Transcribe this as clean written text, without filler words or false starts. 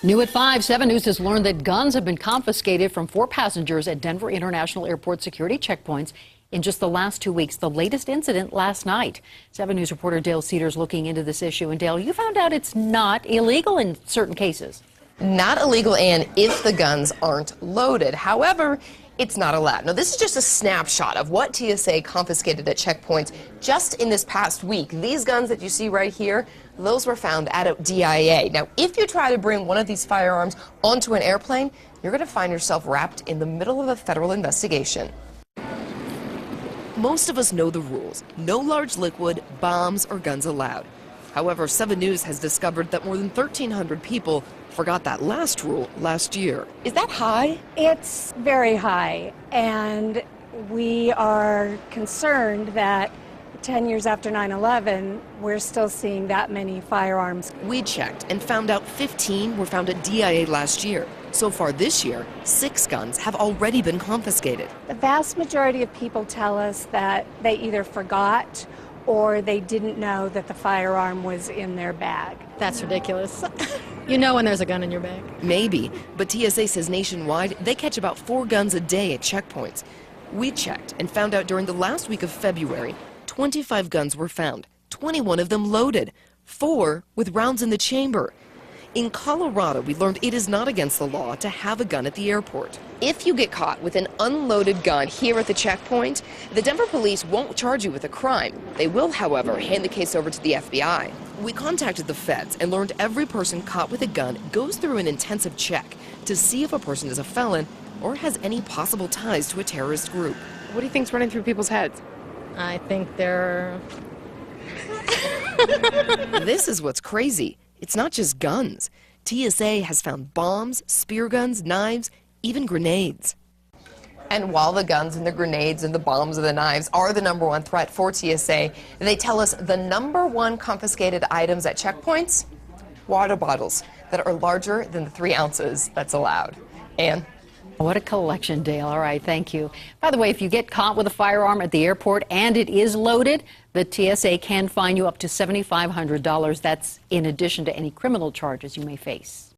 New at 5, 7 News has learned that guns have been confiscated from 4 passengers at Denver International Airport security checkpoints in just the last 2 weeks. The latest incident last night. 7 News reporter Dayle Cedars looking into this issue. And Dayle, you found out it's not illegal in certain cases. Not illegal, and if the guns aren't loaded. However, it's not allowed. Now, this is just a snapshot of what TSA confiscated at checkpoints just in this past week. These guns that you see right here, those were found at a DIA. Now, if you try to bring one of these firearms onto an airplane, you're going to find yourself wrapped in the middle of a federal investigation. Most of us know the rules. No large liquid, bombs, or guns allowed. However, 7 News has discovered that more than 1,300 people forgot that last rule last year. Is that high? It's very high, and we are concerned that 10 years after 9/11, we're still seeing that many firearms. We checked and found out 15 were found at DIA last year. So far this year, 6 guns have already been confiscated. The vast majority of people tell us that they either forgot or they didn't know that the firearm was in their bag. That's ridiculous. You know when there's a gun in your bag. Maybe, but TSA says nationwide they catch about 4 guns a day at checkpoints. We checked and found out during the last week of February, 25 guns were found, 21 of them loaded, 4 with rounds in the chamber. In Colorado, we learned it is not against the law to have a gun at the airport. If you get caught with an unloaded gun here at the checkpoint, the Denver police won't charge you with a crime. They will, however, hand the case over to the FBI. We contacted the feds and learned every person caught with a gun goes through an intensive check to see if a person is a felon or has any possible ties to a terrorist group. What do you think's running through people's heads? I think they're... This is what's crazy. It's not just guns. TSA has found bombs, spear guns, knives, even grenades. And while the guns and the grenades and the bombs and the knives are the #1 threat for TSA, they tell us the #1 confiscated items at checkpoints? Water bottles that are larger than the 3 ounces that's allowed. And What a collection, Dayle. All right, thank you. By the way, if you get caught with a firearm at the airport and it is loaded, the TSA can fine you up to $7,500. That's in addition to any criminal charges you may face.